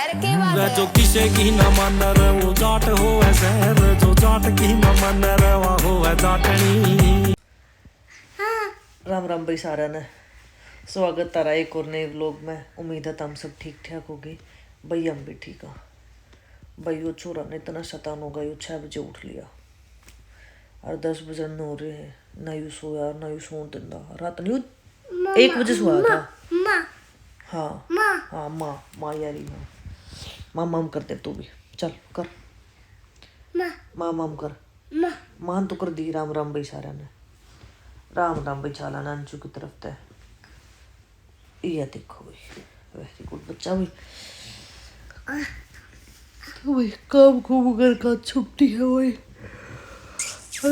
जो किसे की न मन रे वो जाट हो शहर, जो जाट की न मन रे वो हो जाटनी। राम राम भाई सारा ने स्वागत तारा एक और नए व्लॉग में। उम्मीद है तुम सब ठीक ठाक होगे भाई, हम भी ठीक है भाई। वो छोरा ने इतना शैतान हो गया, 6 बजे उठ लिया और 10 बजे न हो रहे हैं, ना यू सोया ना यू सोन दिंदा। रात नहीं 1 बजे सोया था। हाँ हाँ माँ यारी माँ माम कर दे तू भी, चल कर माँ माम कर। मान तो कर दी। राम राम भाई सारा ने राम राम भाई चाला नानचू की तरफ तय। ये देखो भाई वेरी गुड बच्चा भाई। तो भाई काम खूब कर का छुट्टी है भाई,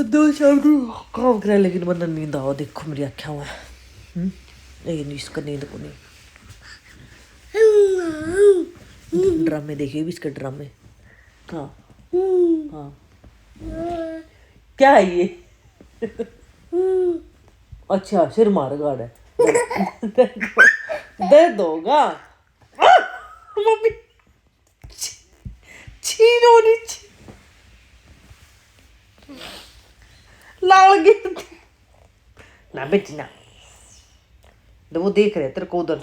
2 शाम को काम करे लेकिन बंदा नींद आओ। देखो मेरी आँखें में नहीं इसका नींद को नहीं। ड्रामे देखिए भी इसके ड्रामे। हाँ हाँ क्या है ये? अच्छा सिर मार गाड़ है। दे दोगा मम्मी। छीन होनी लाल गिर ना बेच ना। वो देख रहे हैं तेरे को उधर,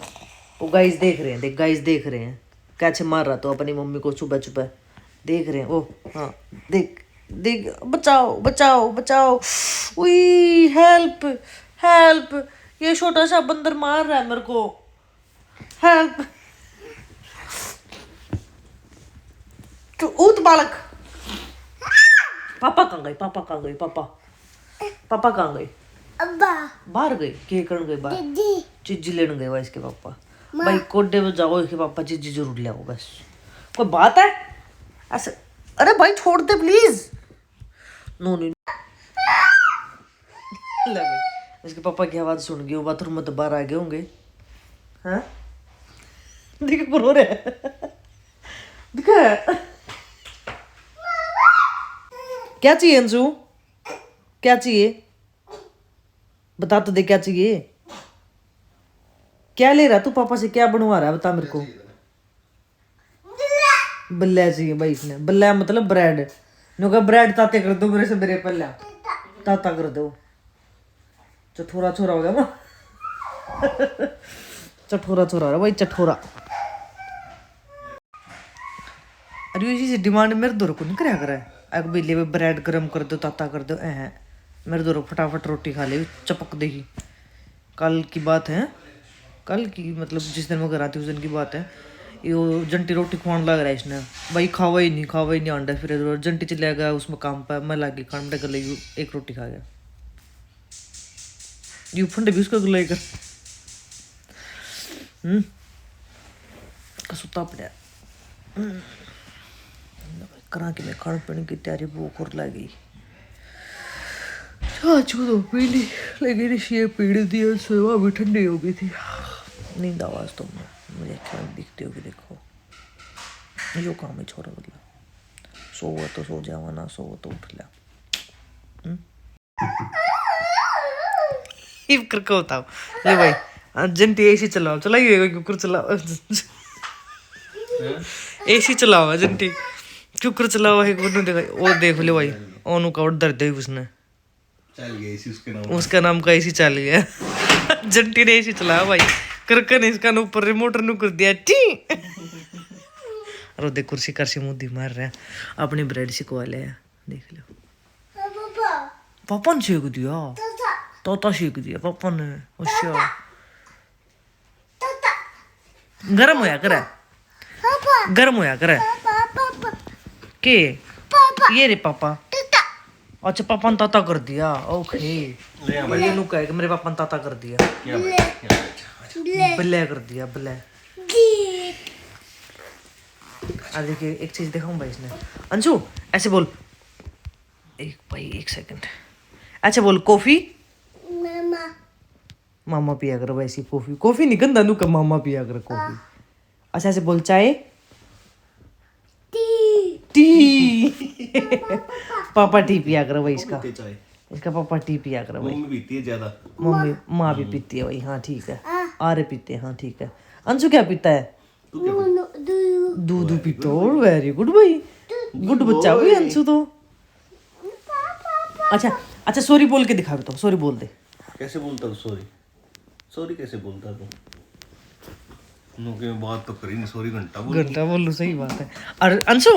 वो गाइस देख रहे हैं। देख गाइस देख रहे हैं कैसे मार रहा तो अपनी मम्मी को छुपा छुपा देख रहे हैं वो। हाँ देख देख बचाओ बचाओ बचाओ। उई हेल्प हेल्प, ये छोटा सा बंदर मार रहा है मेरे को, हेल्प। तो ऊत बालक। पापा कहाँ गए? पापा कहाँ गए? पापा पापा कहाँ गए? बाहर गए। के करण गए बाहर? चीजी लेने गए भाई इसके पापा। भाई कोडे में जाओ इसके पापा चीजी जरूर ले आओ बस। कोई बात है ऐसे? अरे भाई छोड़ दे प्लीज। नो नहीं ले भाई, इसके पापा की आवाज सुन गई, वो बाथरूम में तो बाहर आ गए होंगे। हाँ देख रो रहे दिखा। क्या चाहिए अंशु? क्या चाहिए बता तो दे, क्या चाहिए? क्या ले रहा तू पापा से? क्या बनवा रहा है बता मेरे को। बल्ला चाहिए भाई इसने। बल्ला मतलब ब्रेड। नो का ब्रेड ताते कर दो मेरे से, मेरे पल्ला ताता कर दो। चठोरा छोरा हो गया ना। चठोरा छोरा हो रहा भाई, चठोरा। अरे इसी से डिमांड मेरे दो को नहीं कराया करे। अगर भाई ले ब्रेड गर्म कर दो ताता कर दो। मेरे दो फटाफट रोटी खा ले चपक देगी। कल की बात है, कल की मतलब जिस दिन मैं घर आती उस दिन की बात है। ये जंटी रोटी खुआने लग रहा है इसने भाई। खावा ही नहीं अंडा। फिर जंटी चला गया उसमें काम पर, मैं लगी खाने में गले एक रोटी खा गया। यू फंडे भी उसका गले कर सुता पड़ा। करा कि मैं खाने पीने की तैयारी भूख और लग गई। तो पीली लगी रही पीड़ी दी, सुबह भी ठंडी हो गई थी। नींद आवाज तो मुझे क्या दिखती होगी। देखो यो काम है छोरा बदला। सो तो सो जावा, ना सो तो उठ लिया। इव करके बताओ ले भाई। जंटी एसी चलाओ, चलाइए कुकर चलाओ। एसी चलाओ जंटी, कुकर चलाओ है को देखा। वो देख ले भाई ओनू का ऑर्डर दे उसने, चल गया एसी उसका नाम का एसी चल गया। जंटी ने एसी चलाया भाई, करके ने इसका ऊपर रिमोट नु कर दिया टी। अरे देख कुर्सी करसी मुद्दी मार रहा है। अपनी ब्रेड सिकवा ले देख लो। पापा ने सेक दिया, तोता सेक दिया पापा ने। अच्छा गरम होया करे, गरम होया करे के ये रे पापा। अच्छा पापा ने ताता कर दिया। ओके ये नु कहे कि मेरे पापा ने ताता कर दिया, बल्ले कर दिया बल्ले। देखिए एक चीज दिखाऊं भाई इसने। अंशु ऐसे बोल, एक भाई 1 सेकंड ऐसे बोल। कॉफी मामा पिया कर वैसी कॉफी। कॉफी नहीं गंदा नु का मामा पिया कर कॉफी। अच्छा ऐसे बोल चाय टी। पापा टी पिया कर भाई इसका, इसका पापा टी पिया कर भाई। मम्मी पीती है ज्यादा, मम्मी माँ भी पीती है भाई। हाँ ठीक है, आरे पीते हैं। हाँ ठीक है। अंशु क्या पीता है? दूध पीता हो, वेरी गुड भाई, गुड बच्चा भाई अंशु तो। अच्छा अच्छा सॉरी बोल के दिखा बेटा, सॉरी बोल दे। कैसे बोलता तू सॉरी? सॉरी कैसे बोलता तू? नुके में बात तो करी नहीं, सॉरी घंटा बोल। घंटा बोल लो, सही बात है। और अंशु,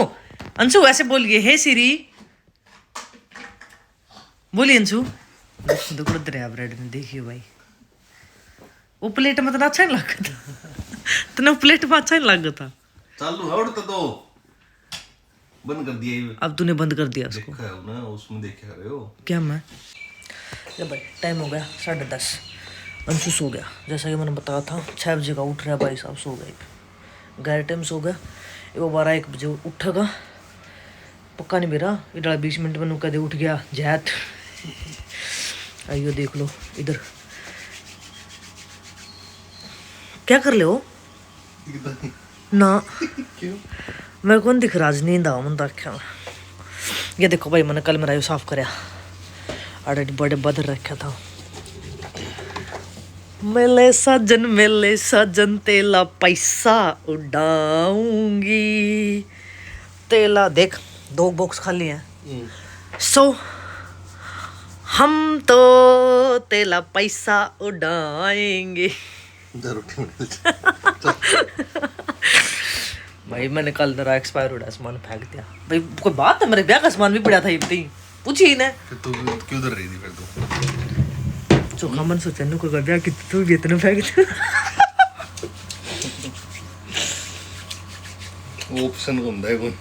अंशु ऐसे बोलिए, हे सिरी बोलिए अंशु। दुखड़ दरिया ब्रेड में देखिए भाई, वो प्लेट में तो अच्छा नहीं लगा था, तने प्लेट में अच्छा नहीं लगा था। चालू है उड़ता तो बंद कर दिया ये। अब तूने बंद कर दिया उसको। देखा है ना उसमें, देखे रहे हो क्या मैं ले भाई, टाइम हो गया 10:30। अंशु सो गया, जैसा कि मैंने बताया था 6 बजे का उठ रहा है भाई साहब, सो गए गैर टाइम सो गया। वो 12-1 बजे उठेगा पक्का नहीं मेरा, इधर 20 मिनट में कदे उठ गया जैत। आइयो देख लो इधर क्या कर ले हो ना, क्यों? मेरे को नहीं दिख रहा, नींद आओ मन रखा। ये देखो भाई, मैंने कल मेरा ये साफ कराया, ऑलरेडी बड़े बदल रखा था। मेले सजन तेला पैसा उड़ाऊंगी, तेला देख 2 बॉक्स खाली हैं। सो हम तो तेला पैसा उड़ाएंगे। भाई मैंने कल जरा एक्सपायर हो सामान फेंक दिया भाई, कोई बात है, मेरे ब्याह का सामान भी पड़ा था ये, पूछी ना। तू क्यों उधर रही थी फिर? तू चोखा मन सोचा नु कोई ब्याह की तू भी इतना फेंक दे। ऑप्शन ਹੁੰਦਾ है कोई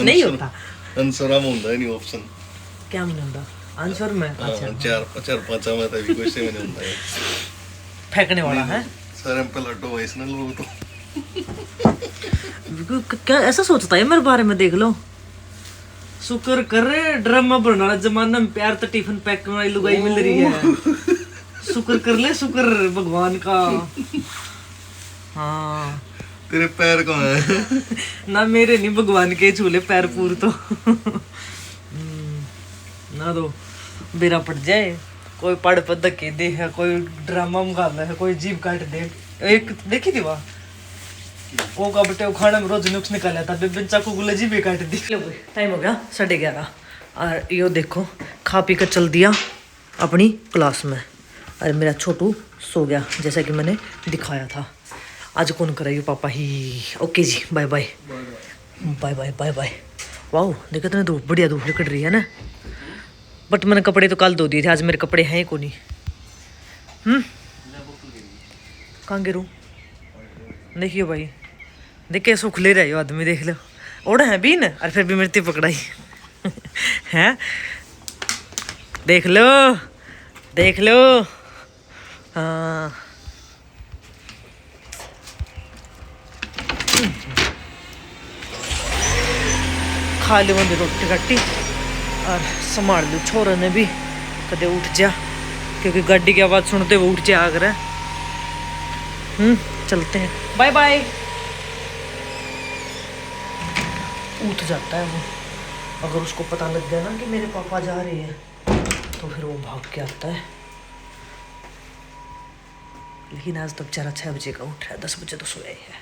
नहीं होता आंसर में ਹੁੰਦਾ है नहीं ऑप्शन। क्या नहीं होता आंसर में? अच्छा चार पांच में तो भी कोई से में नहीं ਹੁੰਦਾ है फेंकने वाला है। सर हम पे लटो वैस ना लोग तो क्या ऐसा सोचता है मेरे बारे में, देख लो। शुक्र कर ड्रामा बनाने वाला जमाना में प्यार तो टिफिन पैक करने वाली लुगाई मिल रही है। शुक्र कर ले, शुक्र भगवान का। हाँ तेरे पैर कहाँ है? ना मेरे नहीं, भगवान के छूले पैर पूर तो। ना तो बेरा पड़ जाए, कोई पड़ पर धक्के दे है, कोई ड्रामा मंगा है, कोई जीभ काट दे। एक देखी थी वहाँ वो का बटे खाने में रोज नुक्स निकाला था, बेबे चाकू गुले जीभ काट दी। टाइम हो गया 11:30 और यो देखो खा पी कर चल दिया अपनी क्लास में। और मेरा छोटू सो गया जैसा कि मैंने दिखाया था। आज कौन कराइयो पापा ही। ओके जी, bye bye bye bye bye bye. वाह देखो तो धूप, बढ़िया धूप निकल रही है ना। बट मैंने कपड़े तो कल धो दिए थे, आज मेरे कपड़े हैं को नहीं। कहाँ गिरूँ? देखियो भाई, देख कैसे खुले रहे हो आदमी, देख लो ओढ़ है भी न, और फिर भी मेरी पकड़ाई है। देख लो देख लो। हाँ खा ली मैंने रोटी राटी और संभाल लू छोरे ने भी, कदे उठ जा, क्योंकि गाड़ी की आवाज़ सुनते वो उठ जा अगर। चलते हैं, बाय बाय। उठ जाता है वो, अगर उसको पता लग गया ना कि मेरे पापा जा रहे हैं तो फिर वो भाग के आता है। लेकिन आज तो बेचारा 6 बजे का उठ रहा है, 10 बजे तो सोया ही है।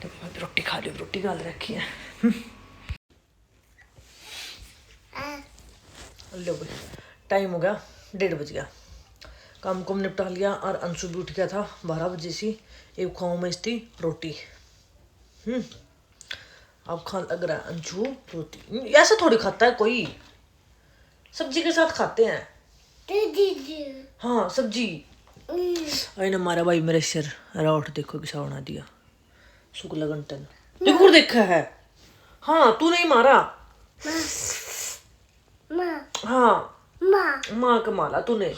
तो मैं भी रोटी खा ली, रोटी गाल रखी है। लो भाई टाइम हो गया 1:30 बज गया, काम को निपटा लिया और अंशु भी उठ गया था 12 बजे से। एक खाऊं मैं इसकी रोटी। अब खान लग रहा है अंशु रोटी। ऐसे थोड़ी खाता है कोई, सब्जी के साथ खाते हैं। हाँ सब्जी। अरे ना मारा भाई मेरे सिर राउट, देखो किसा बना दिया शुक्ला घंटन, देखो देखा है। हाँ तू नहीं मारा, हाँ माँ का माला तूने।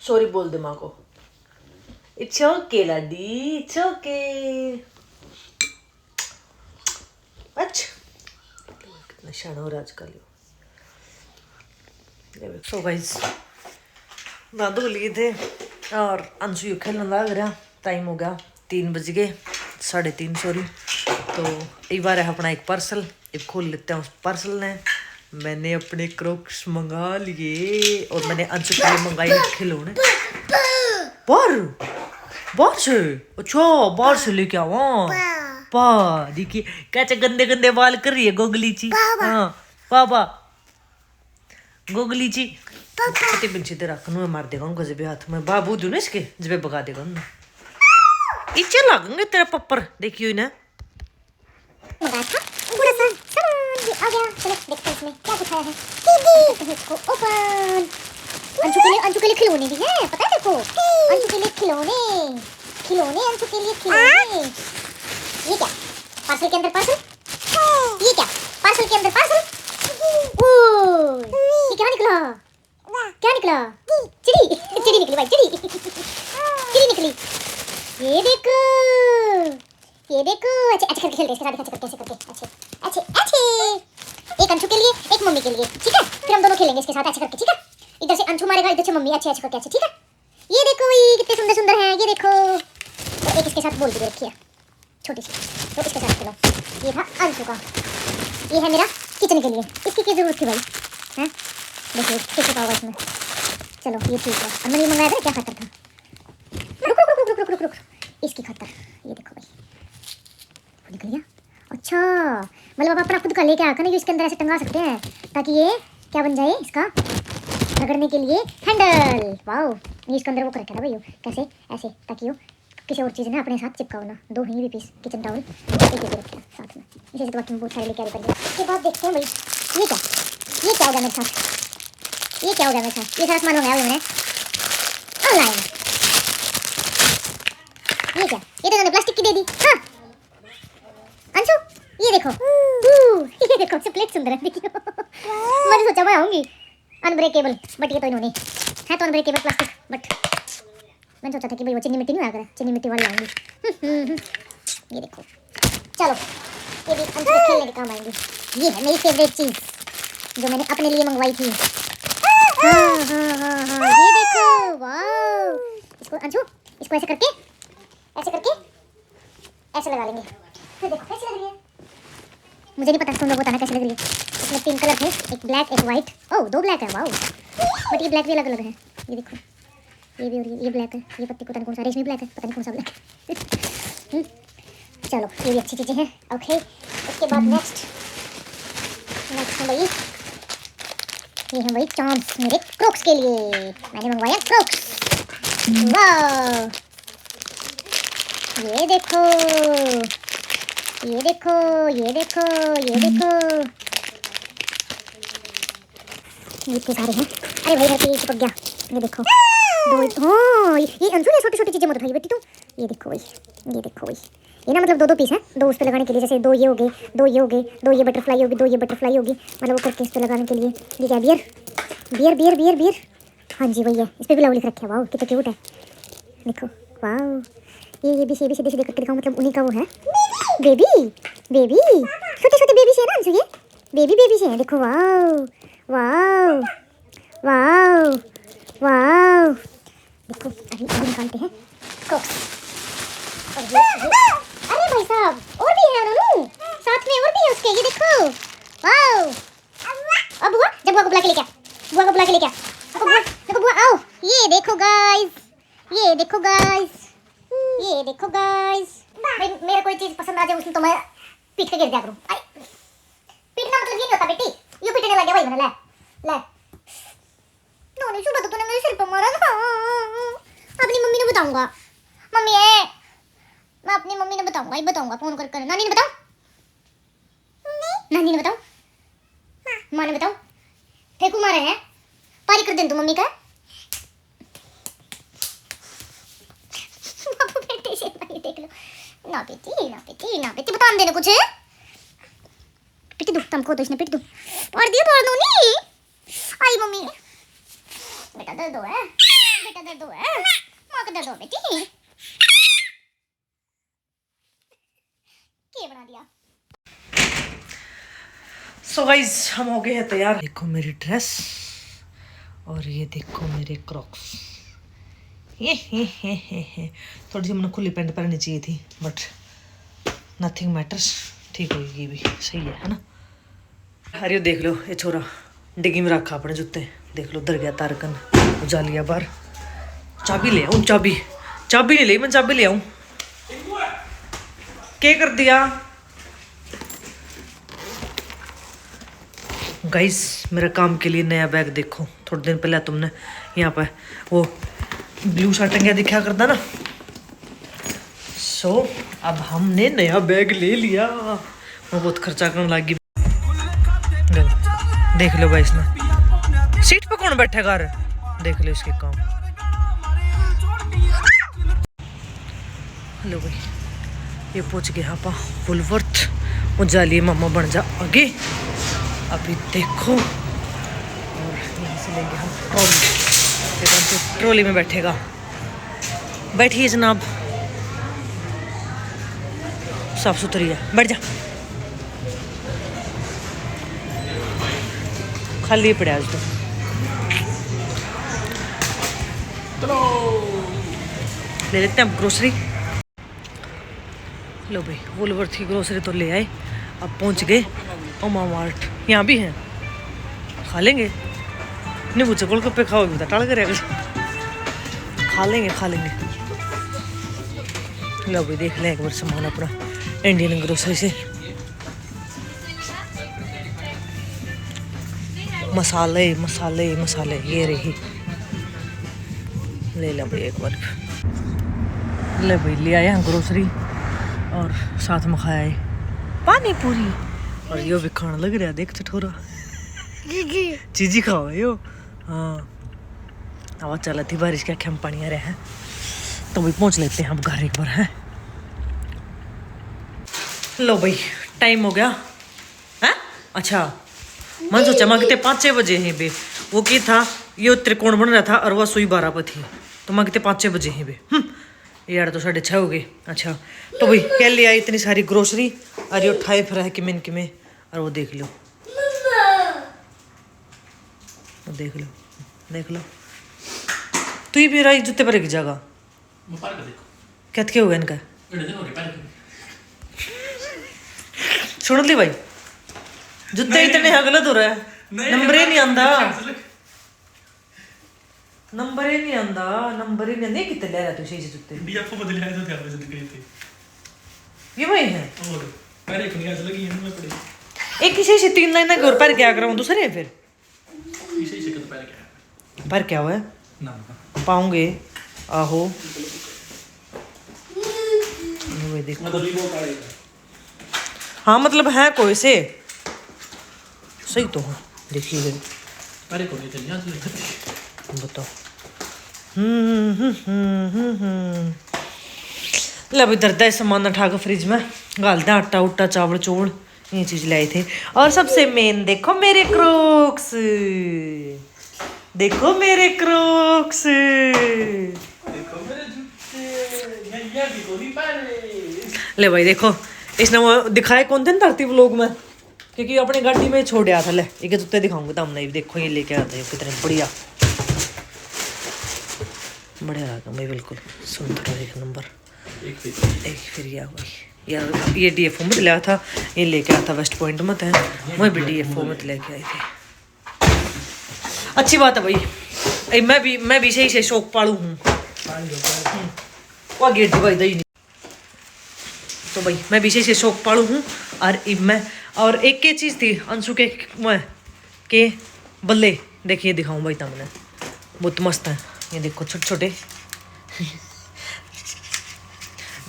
सॉरी बोल दे माँ को। इट्स ओके लाडी, इट्स ओके। अच्छा कितना शान हो रहा आजकल। सो गाइस ना धो लिए थे और अंशु खेलने लग रहा। टाइम हो गया 3 बज गए, 3:30 सॉरी। तो एक बार है अपना एक पार्सल, एक खोल लेते हैं। उस पार्सल ने मैंने अपने क्रॉक्स मंगा लिए और मैंने अंशु के लिए मंगाए खिलौने। बाहर से? अच्छा बाहर से लेके आवा। पापा देखिए कैसे गंदे गंदे बाल कर रही है गोगली ची। हाँ पापा गोगली ची छोटे पिंची दे रख मैं मार देगा उनको जब हाथ में बाबू दू ना इसके जब भगा देगा उन्हें इच्छे लगेंगे तेरा पप्पर देखियो ना। पूरा सा सामान आ गया। चलो देखते हैं इसमें क्या दिखाया है। दीदी इसको ओपन। अंशु के लिए खिलौने भी है पता है देखो। अंशु के लिए खिलौने अंशु के लिए खिलौने। ये क्या पार्सल के अंदर पार्सल। ये क्या पार्सल के अंदर पार्सल। ये क्या निकला चिड़ी निकली भाई चिड़ी निकली। ये देखो अच्छे करके खेलते हैं इसके साथ अच्छे। एक अंशु के लिए एक मम्मी के लिए ठीक है। फिर हम दोनों खेलेंगे इसके साथ अच्छे करके ठीक है। इधर से अंशु मारेगा इधर से मम्मी अच्छे करके अच्छे ठीक है। ये देखो ये कितने सुंदर हैं ये देखो। और एक इसके साथ बोल भी रखी है छोटी सी तो इसके साथ चलो। ये था अंशु का। ये है मेरा किचन के लिए इसकी क्या जरूरत थी भाई हैं। देखिए किस का होगा इसमें। चलो ये ठीक है। और मैंने मंगाया था क्या खातर था। रुक इसकी खातर ये देखो भाई निकल गया। अच्छा मतलब आप अपना खुद का लेके आकर ना इसके अंदर ऐसे टंगा सकते हैं ताकि ये क्या बन जाए इसका रगड़ने के लिए हैंडल। वाओ ये इसके अंदर वो कर रखा था भाई कैसे ऐसे ताकि वो किसी और चीज़ ना अपने साथ चिपका हो ना। 2 ही भी पीस किचन टावल एक रखा साथ में इसे तो बाकी में बहुत सारे लेके आ कर। उसके बाद देखते हैं भाई ये क्या हो गया मेरे साथ। ये सारा सामान मंगाया मैंने ऑनलाइन। ये क्या ये तो मैंने प्लास्टिक की दे दी। हाँ अंशु ये देखो से प्लेट सुंदर है देखियो। मैंने सोचा मैं आऊंगी अनब्रेकेबल बट ये तो इन्होंने है तो अनब्रेकेबल प्लास्टिक बट मैंने सोचा था कि भाई वो चीनी मिट्टी नहीं आया करे चीनी मिट्टी वाली आऊंगी। ये देखो चलो ये भी अंशु के खेलने के काम आएंगे। ये है मेरी फेवरेट चीज़ जो मैंने अपने लिए मंगवाई थी। हाँ ये देखो वाओ। इसको अंशु इसको ऐसे करके ऐसे लगा लेंगे। फिर देखो कैसे लग रही है मुझे नहीं पता तुम लोग बताना कैसे लग रही है। इसमें 3 कलर थे एक ब्लैक एक वाइट। ओह 2 ब्लैक है वाओ बट ये ब्लैक भी अलग अलग है। ये देखो ये भी और ये ब्लैक है। ये पत्ती पता नहीं कौन सा रेशमी ब्लैक है पता नहीं कौन सा ब्लैक है। चलो ये भी अच्छी चीज़ें हैं ओके। उसके बाद नेक्स्ट है भाई ये है भाई चांस मेरे क्रोक्स के लिए मैंने मंगवाया क्रोक्स। वाह ये देखो ये इतने सारे हैं। अरे भाई घर पे चिपक गया। ये देखो 2 हाँ ये अंशु ने छोटी चीज़ें मत उठाई बेटी तुम। ये देखो भाई ये ना मतलब 2 पीस हैं 2 उस पर लगाने के लिए जैसे 2 ये हो गए 2 ये हो गए 2 ये बटरफ्लाई होगी 2 ये बटरफ्लाई होगी मतलब वो करके इस पर लगाने के लिए। ये क्या बियर हाँ जी वही है। इस पर भी लव लिख रखे वाओ कितना क्यूट है देखो वाओ। ये भी सीधे करके दिखाओ मतलब उन्हीं का वो है बेबी छोटे बेबी से है ना अंशु ये बेबी से है देखो वाओ देखो अभी निकालते हैं क्रोक्स। अरे भाई साहब और भी है ननू साथ में और भी है उसके। ये देखो वाओ अब बुआ जब बुआ को बुला के लेके देखो बुआ आओ। ये देखो गाइस भाई मेरे कोई चीज पसंद आ जाए उसमें तो मैं पीट के गिर जाया करूं। पीटना मतलब ये नहीं होता बेटी ये पीटने लग गया भाई मैंने ले नोनी सुबह तो तूने मेरे सिर पे मारा था। अपनी मम्मी ने बताऊंगा मम्मी मैं अपनी मम्मी ने बताऊंगा फोन कर नानी ने बताऊं माँ ने बताऊं फेंकू मारे हैं पारी कर दे तू मम्मी का। बेटे से देख लो ना बेटी बता देने कुछ पिट दूं तुमको तो इसने पिट दूं और दिया तोड़ दूं नहीं। आई मम्मी बेटा दर्द है माँ का दर्द हो बेटी क्या बना दिया। सो गाइस हम हो गए हैं तैयार। देखो मेरी ड्रेस और ये देखो मेरे क्रॉक्स। थोड़ी सी मैंने खुली पैंट पहननी चाहिए थी बट नथिंग मैटर्स ठीक होगी ये भी सही है ना। अरे देख लो ये छोरा डिग्गी में रखा अपने जूते देख लो उधर गया तारकन जा लिया बाहर। चाबी ले आऊँ चाबी नहीं ली मैं चाबी ले आऊँ क्या कर दिया गाइस? मेरे काम के लिए नया बैग देखो। थोड़े दिन पहले तुमने यहाँ पे वो ब्लू शर्ट टंगिया दिखा करता ना, सो अब हमने नया बैग ले लिया। मैं बहुत खर्चा करने लगी। देख लो भाई, इसने सीट पे कौन बैठेगा रे? देख लो इसके काम। हेलो भाई, ये पहुंच गया यहाँ पर वुलवर्थ। वो जालिए मामा बन जा आगे। अभी देखो, और यहीं से लेंगे हम ट्रॉली। ट्रॉली में बैठेगा। बैठिए जनाब, साफ सुथरी है, बैठ जा। खाली पड़ा आज तो। ले लेते हैं अब ग्रोसरी। लो भाई, वुलवर्थ की ग्रोसरी तो ले आए। अब पहुंच गए ओमा मार्ट। यहाँ भी हैं, खा लेंगे। नींबू चकोल कप्पे खाओगे बता, टाल करेगा। खा लेंगे खा लेंगे। लो भाई, देख लें एक बार सामान अपना इंडियन ग्रोसरी से। मसाले मसाले मसाले ये रही। ले लो भाई एक बार। ले भाई, ले आए हैं ग्रोसरी और साथ में खाया है पानी पूरी। और यो भी खाने लग रहा है, देख थोड़ा चीजी खाओ यो। हाँ, आवाज चला थी बारिश के, आँखें में पानी आ रहा है। तो भाई पहुंच लेते हैं हम घर एक बार है। लो भाई, टाइम हो गया है। अच्छा, मन सोचा मैं कितने 5-6 बजे हैं बे। वो की था, ये त्रिकोण बन रहा था और वह सुई 12 पर थी, तो मैं कितने 5-6 बजे हैं बे। यार तो 6:30 हो गए। अच्छा, तो भाई क्या ले आई इतनी सारी ग्रोसरी, और ये उठाए फिर है कि में। और वो देख लो, वो देख लो, देख लो। तू ही फिर आई जूते पर एक जगह क्या होगा इनका? सुन ली भाई, जूते इतने गलत हो रहा है। नंबर ही नहीं आंदा, नंबर ही नहीं आंदा, नंबर ही नहीं। कितने ले रहा तू सही से जूते? डीएफओ बदले आए तो क्या वजह दिख रही थी। ये वही है। और पहले को निकाल लगी इनमें पड़ी। एक किसी से 3 लाइन के और पर क्या करूं दूसरे हैं फिर? इसे से तो पहले क्या है? पर क्या हुआ है? ना पाऊंगे आहो। वो देखो, मतलब वो पड़ेगा। हाँ मतलब है कोई से सही तो है। देखिए पहले को नहीं चल यहां से बताओ। लब इधर दे सामान उठा के फ्रिज में डाल दे। आटा उट्टा चावल चोल ये चीज लाए थे। और सबसे मेन देखो मेरे क्रोक्स, देखो मेरे क्रोक्स। देखो मेरे जूते, ये भी तो नहीं पहले। ले भाई देखो, इसने वो दिखाए कौन थे ना धरती व्लॉग में, क्योंकि अपनी गाड़ी में छोड़ आया था। ले ये जूते दिखाऊंगा तो हमने। देखो ये लेके आया था, कितने बढ़िया बढ़िया लगा भाई, बिल्कुल सुंदर एक नंबर। एक फिर ये यार, ये डीएफओ में लिया था, ये लेके आया था वेस्ट पॉइंट में था। मैं भी डीएफओ में लेके आई थी। अच्छी बात है भाई, मैं भी सही से शौक पालू हूँ। वो गेट भाई दही नहीं, तो भाई मैं भी सही से शौक पालू हूँ। और एक चीज़ थी अंशु के बल्ले, देखिए दिखाऊँ भाई तुमने, बहुत मस्त है। ये देखो छोटे छोटे।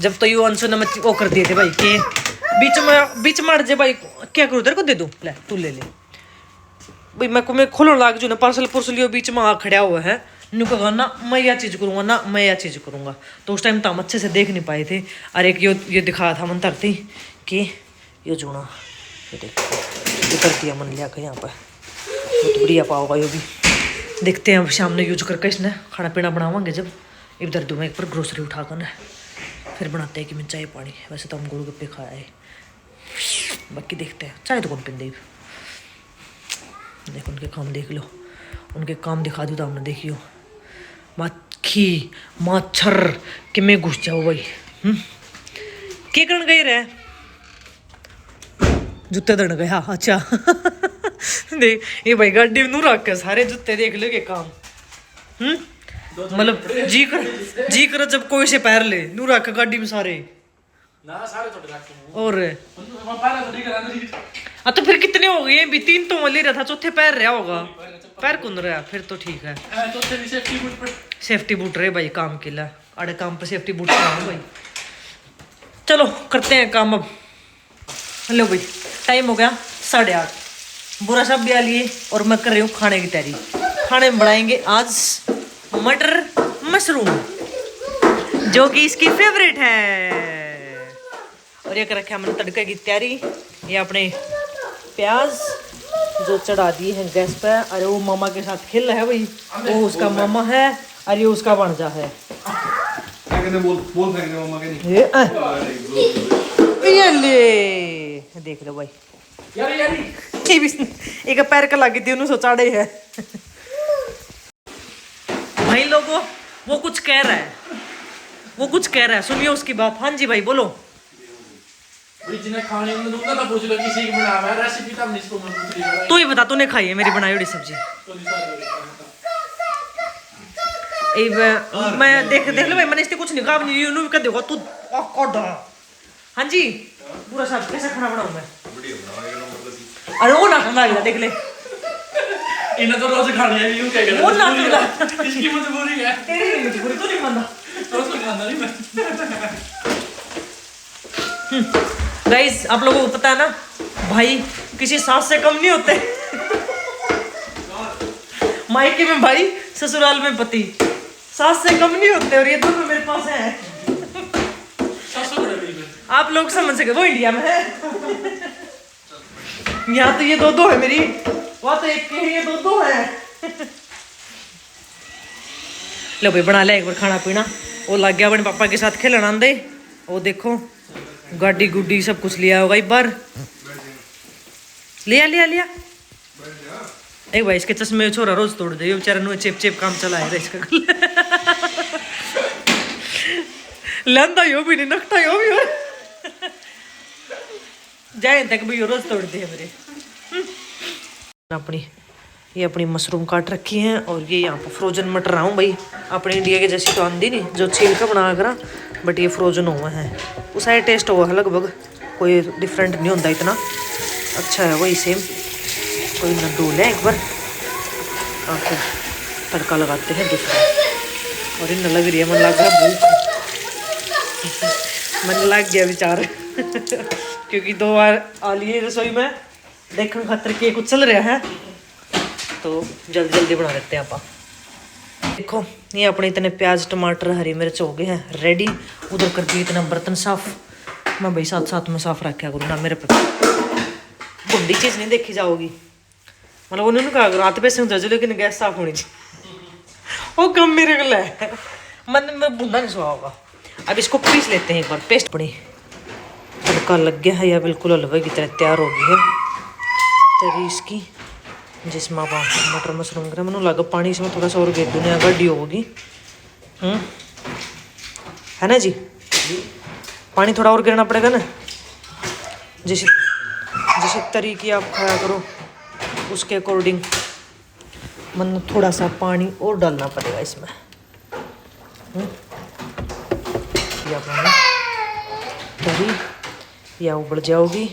जब तो यू अंशु ने वो कर दिए थे भाई के बीच में अड़ जे भाई, क्या करूँ तेरे को दे दूँ, ले तू ले भाई। मैं खोलने लाग जू ना पार्सल यो बीच में आ खड़ा हुआ है। न्यू कहा ना मैं यह चीज़ करूँगा ना मैं यह चीज़ करूँगा, तो उस टाइम तो हम अच्छे से देख नहीं पाए थे। और एक ये दिखाया था मन तरती कि ये जोड़ा, ये देखो ये करती है मन लिया कर यहाँ पर, बहुत बढ़िया पाओगा ये भी। देखते हैं अब शाम ने यूज करके इसने खाना पीना बनावांगे जब। इधर दूँ मैं एक पर ग्रोसरी उठा कर ना फिर बनाते हैं कि मैं चाय पानी। वैसे तो हम गोलगप्पे खाया है, बाकी देखते हैं। चाय तो कौन पीन दे, देखो उनके काम देख लो, उनके काम दिखा दूँ तो हमने देखियो। मक्खी मच्छर कि मैं घुस जाओ भाई। के करण गए रहे जूते दड़ गया। अच्छा देख ये भाई गाड़ी में नू रख के सारे जूते देख लो के काम। मतलब जी कर जब कोई से पैर ले नू रख गाड़ी में सारे। ना सारे थोड़े रखे हैं और मैं पहले तो नहीं करा नहीं तो फिर कितने हो गए भी 3 तो ले रहा था, चौथे पैर रहा होगा, पैर कुंद रहा, फिर तो ठीक है। तो तेरी सेफ्टी बूट पर सेफ्टी बूट रहे भाई काम के लिए, अरे काम पे सेफ्टी बूट है भाई। चलो करते हैं काम अब। लो भाई टाइम हो गया 8:30, बुरा साहब भी आ लिए और मैं कर रही हूँ खाने की तैयारी। खाने में बनाएंगे आज मटर मशरूम, जो कि इसकी फेवरेट है। और ये कर रखा मैंने तड़के की तैयारी। ये अपने प्याज जो चढ़ा दिए हैं गैस पे। अरे वो मामा के साथ खेल रहा है भाई, वो उसका मामा है और ये उसका भांजा है। बोल सकते मम्मा के नहीं। ये ले देख लो भाई, ये भी एक पैर का लगी थी उन्हें सोचाड़े है भाई। लोगों वो कुछ कह रहा है, वो कुछ कह रहा है, सुनिए उसकी बात। हाँ जी भाई बोलो। भाई जिन्हें खाने में दूंगा ना पूछ लो किसी की बना है रेसिपी तब नहीं इसको मैं पूछ रही। तू ही बता, तूने खाई है मेरी बनाई हुई सब्जी? मैं देख लो भाई, मैंने इससे कुछ नहीं कहा, नहीं कर देखो तू। हाँ जी पूरा साहब कैसा खाना बनाऊं मैं? अरे वो ना खाना देख ले, इन्हें तो रोज खानी है, यूं क्या कर वो ना इसकी मजबूरी है, तेरी मजबूरी तो नहीं मानना। रोज तो खाना नहीं मैं। गाइस आप लोगों को पता है ना भाई किसी सास से कम नहीं होते। मायके में भाई, ससुराल में पति, सास से कम नहीं होते। और ये दोनों मेरे पास है, आप लोग समझ सके। वो इंडिया में है, यहाँ तो ये दो है मेरी, वहाँ तो एक के है, ये दो है। लो भाई बना लिया एक बार खाना पीना। वो लग गया अपने पापा के साथ खेलना आंदे। वो देखो गाड़ी गुड्डी सब कुछ लिया होगा एक बार, लिया। एक भाई इसके चश्मे छोरा रोज तोड़ दे, बेचारा नु चेप काम चला है इसका। लंदा यो भी नहीं नकटा यो भी जाए तक भी यो रोज तोड़ दे मेरे। ये अपनी मशरूम काट रखी है और ये यहाँ पर फ्रोजन मटर रहा हूँ भाई। अपने इंडिया के जैसी तो आंदी नहीं जो छील का बना करा, बट ये फ्रोजन हुआ है। उस साइड टेस्ट हुआ है लगभग, कोई डिफरेंट नहीं होता इतना, अच्छा है वही सेम। कोई न डोल है एक बार और फिर तड़का लगाते हैं दूसरा। और इन लग रही है मन लग रहा भूख, मन लग गया विचार क्योंकि 2 बार आ लिए रसोई में देखने खातर के कुछ चल रहा है, तो जल्दी बना लेते हैं आप। देखो ये अपने इतने प्याज टमाटर हरी मिर्च हो गए हैं रेडी। उधर कर दिए इतना बर्तन साफ, मैं भाई साथ में साफ रखा करूँ ना, मेरे पे बुढ़ी चीज़ नहीं देखी जाओगी। मतलब उन्होंने कहा रात पे से जज, लेकिन गैस साफ होनी चाहिए। वो कम मेरे को है, मन में बुंदा नहीं सुहा होगा। अब इसको पीस लेते हैं एक बार, पेस्ट बनी तड़का लग गया है या बिल्कुल हलवे की तरह तैयार हो गई है तरी इसकी, जिसमें आप मटर मशरूम करें। मैंने लगा पानी इसमें थोड़ा सा और गिर दुनिया गड्डी होगी, है ना जी? पानी थोड़ा और गिरना पड़ेगा ना, जैसे तरीके आप खाया करो उसके अकॉर्डिंग मन थोड़ा सा पानी और डालना पड़ेगा इसमें। या पानी तरी या उबल जाओगी,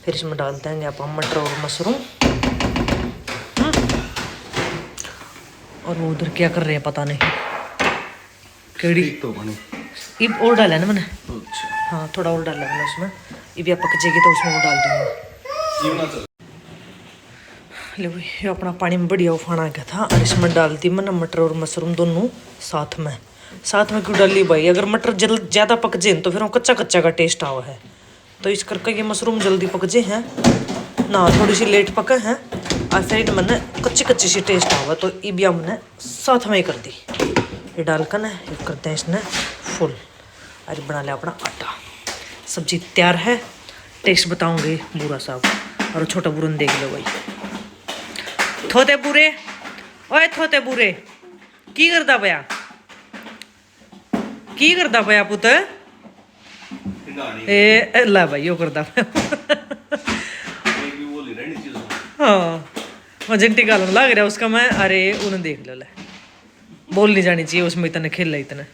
फिर इसमें डाल देंगे आप मटर और मशरूम। और वो उधर क्या कर रहे हैं पता नहीं, केड़ी तो बनी इब और डाला है ना मैंने। अच्छा हाँ थोड़ा और डाला मैंने उसमें, ये भी आप पक जाएगी तो उसमें वो डाल दूँगा। ले भाई ये अपना पानी में बढ़िया उफाना गया था और इसमें डाल दी मैंने मटर और मशरूम दोनों साथ में क्यों डाली भाई? अगर मटर ज़्यादा पक जाए तो फिर वो कच्चा का टेस्ट आवा है, तो इस करके ये मशरूम जल्दी पक जाए हैं ना, थोड़ी सी लेट पके हैं और फिर मैंने कच्ची सी टेस्ट आवा, तो ये भी हमने साथ में ही कर दी। ये डालकर ना ये करते हैं इसने फुल और बना लिया अपना आटा। सब्जी तैयार है, टेस्ट बताऊंगे बुरा साहब और छोटा बुरन देख लो भाई। थोते बुरे, ओए थोते बुरे की करदा पया पुत? ए ला भाई यो करदा हाँ मजेंटी गालन लग रहा उसका मैं। अरे उन्हें देख लो, ले बोल नहीं जानी चाहिए उसमें, इतने खेल इतने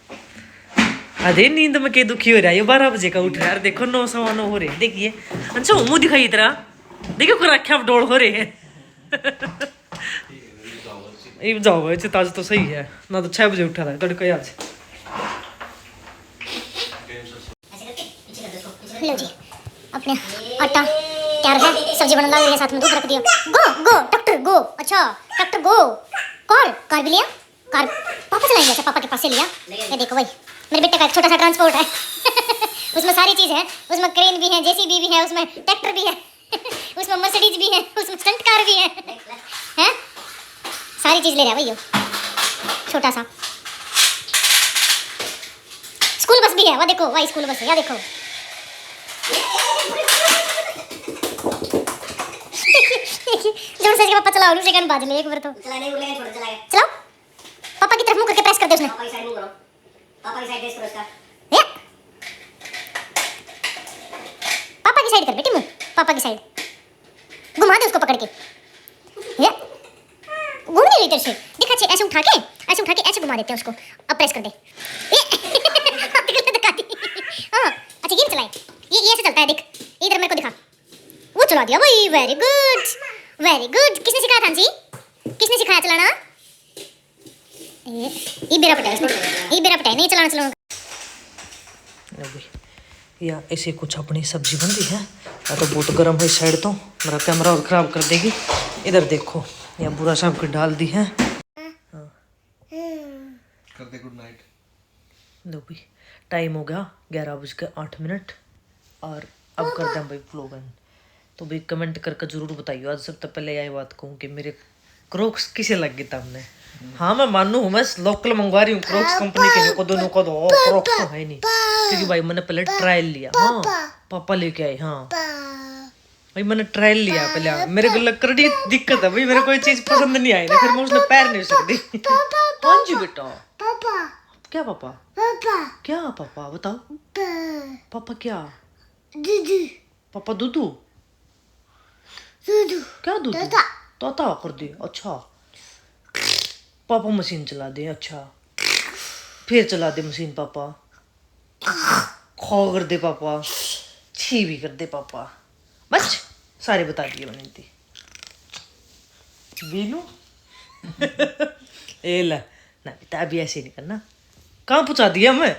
अरे नींद में के दुखी हो रहा है, ये 12 बजे का उठ रहा है यार। देखो 9:15 हो रहे हैं, देखिए। अच्छा मुंह दिखाई तरह, देखो को रखा डोल हो रहे हैं। ये जाओ ये ताज तो सही है ना, तो 6 बजे उठा था तड़के आज। लो जी, अपने आटा तैयार है, सब्जी बनने लगी है, साथ में दूध रख दिया। गो गो ट्रैक्टर गो, अच्छा ट्रैक्टर गो। कार भी लिया, कार पापा चलाएंगे। अच्छा पापा के पास से लिया। ये देखो भाई मेरे बेटे का एक छोटा सा ट्रांसपोर्ट है। उसमें सारी चीज़ है, उसमें क्रेन भी है, जेसीबी भी है, उसमें ट्रैक्टर भी है, उसमें मर्सिडीज भी है, उसमें स्टंट कार भी है, हैं? सारी चीज़ ले रहा है भाई, छोटा सा स्कूल बस भी है। वो देखो भाई स्कूल बस है, या देखो। जोर से पापा चलाओ, दूसरे कान बाज ले एक बार तो। चलाने बोलेंगे, छोड़ चलाएगा। चलाओ, पापा की तरफ मुंह करके प्रेस कर दे उसने। पापा की साइड मुंह करो, पापा की साइड फेस करो उसका। पापा की साइड कर बेटी मुंह, पापा की साइड घुमा दे उसको पकड़ के। ये घूम नहीं रही तेरे से, दिख। अच्छे ऐसे उठा के ऐसे घुमा देते हैं उसको। अब प्रेस कर दे। हाँ अच्छा ये चलाए, ये ऐसे चलता है, देख इधर मेरे को दिखा। वो चला दिया भाई, वेरी गुड वेरी गुड। किसने सिखाया था जी, किसने सिखाया चलाना? ये बेरा पटा है इसने, ये बेरा पटा है नहीं चलाना चलाना। या ऐसे कुछ अपनी सब्जी बन रही है या तो बहुत गर्म है इस साइड, तो मेरा कैमरा और ख़राब कर देगी। इधर देखो या बुरा साहब की डाल दी है। कर दे गुड नाइट। लो भाई टाइम हो गया 11:08 और अब करते हैं भाई व्लॉग एंड। तो भाई कमेंट करके ज़रूर बताइए। आज सबसे पहले यही बात कहूँ कि मेरे क्रोक्स किसे लग गए हमने। हाँ मैं मानू हूँ, मैं लोकल मंगवा रही हूँ क्रोक्स कंपनी के, को दोनों को दो क्रोक्स तो है नहीं, क्योंकि भाई मैंने पहले ट्रायल लिया। हाँ पापा लेके आए। हाँ भाई मैंने ट्रायल लिया पहले, मेरे को लकड़ी दिक्कत है भाई, मेरे कोई चीज़ पसंद नहीं आई ना, फिर मैं उसने पैर नहीं सकती। हाँ जी बेटा। क्या पापा? क्या पापा बताओ? पापा क्या? पापा दूधू क्या दूध? तोता कर दे। अच्छा पापा मशीन चला दे। अच्छा फिर चला दे मशीन पापा। खो कर दे पापा, छी भी कर दे पापा। बस सारे बता दिए मैंने ती बीनू। ए ला ना बेटा अभी ऐसे नहीं करना। कहाँ पहुँचा दिया मैं?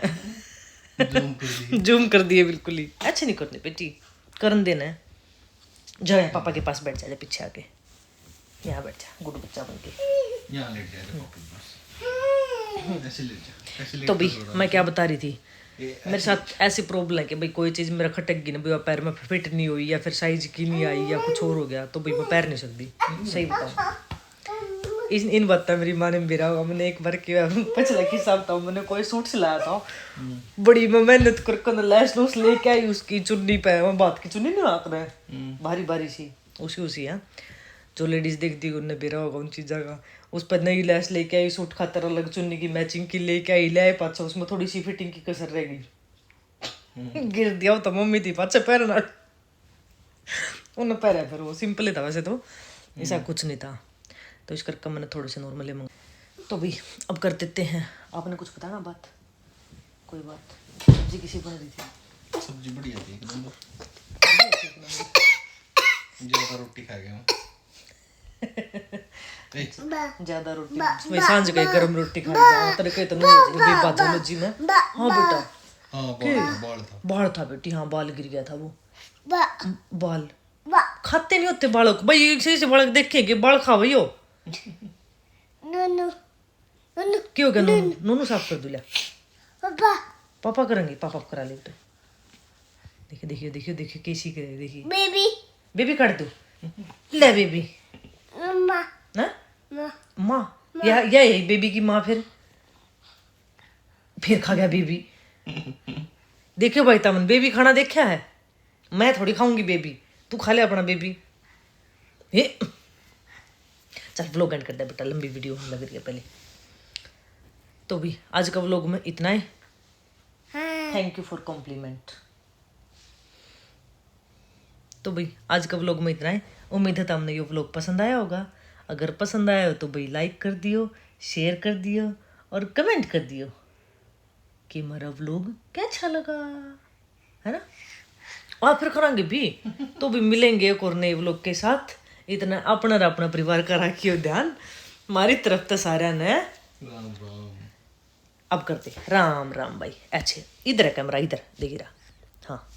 जूम कर दिए बिल्कुल ही। ऐसे नहीं करने बेटी, करन देना है। जाओ यहाँ पापा के पास बैठ जा, पीछे आके यहाँ बैठ जा, गुड बच्चा बन के। यहाँ लेट जाएगा पापा के पास, ऐसे लेट जा, ऐसे लेट। तो भाई मैं क्या बता रही थी, मेरे साथ ऐसी प्रॉब्लम है कि भाई कोई चीज़ मेरा खटक गई ना भाई, पैर में फिट नहीं हुई या फिर साइज की नहीं आई या कुछ और हो गया, तो भाई मैं पैर नहीं सकती। सही बताऊँ इन बातें मेरी माँ ने मेरा होगा। मैंने एक बार क्या पिछला किस्सा बताऊँ, मैंने कोई सूट सिलाया था, बड़ी मैं मेहनत करके लैस लूस लेके आई, उसकी चुन्नी पे मैं बात की चुन्नी नहीं आती है भारी भारी सी, उसी है जो लेडीज देखती है उन्हें बेरा होगा उन चीज़ों का। उस पर नई लैस लेके आई, सूट खातर अलग चुन्नी की मैचिंग की लेके आई, ले पाछा उसमें थोड़ी सी फिटिंग की कसर रह गई, गिर दिया तो मम्मी थी पाछे पैरना उन्हें पैर है, फिर वो सिंपल ही था वैसे तो, ऐसा कुछ नहीं था। तो इस करके मैंने थोड़े से नॉर्मली मंगा। तो भाई अब कर देते हैं। आपने कुछ बताया ना बात, कोई बात? सब्जी किसी बन रही थी? सब्जी बढ़िया थी एकदम, ज्यादा रोटी खा गया मैं। ज्यादा रोटी मैं सांझ गई गरम रोटी खा जाऊं तेरे के तो नहीं हो जाएगी बाथोलॉजी में। हाँ बेटा हाँ बाल था बेटी, हाँ बाल गिर गया था वो। बाल खाते नहीं होते बालों को भाई, से बाल देखे कि बाल खा भाई हो। क्यों क्या नूनू नूनू साफ कर दूल्हा पापा करेंगे, पापा करा ले। तो देखिए देखिए देखिए देखिए कैसी करे, देखिए बेबी बेबी कर दो, ले बेबी ना माँ या यही बेबी की माँ, फिर खा गया बेबी। देखियो भाई तमन बेबी खाना देखा है, मैं थोड़ी खाऊंगी बेबी, तू खा ले अपना बेबी। ये चल व्लॉग एंड कर दे बेटा, लंबी वीडियो लग रही है पहले। तो भी आज का व्लॉग में इतना ही। Thank you for compliment. तो भाई आज का व्लॉग में इतना ही। उम्मीद है तुमने ये व्लॉग पसंद आया होगा। अगर पसंद आया हो तो भाई लाइक कर दियो, शेयर कर दियो और कमेंट कर दियो कि हमारा व्लॉग कैसा लगा, है ना। और फिर करेंगे भी तो भी मिलेंगे एक और नए व्लॉग के साथ। इतना अपना अपना परिवार का रखियो ध्यान, हमारी तरफ तो सारा ने राम राम। अब करते राम राम भाई। अच्छे इधर है कैमरा, इधर देखिए रहा। हाँ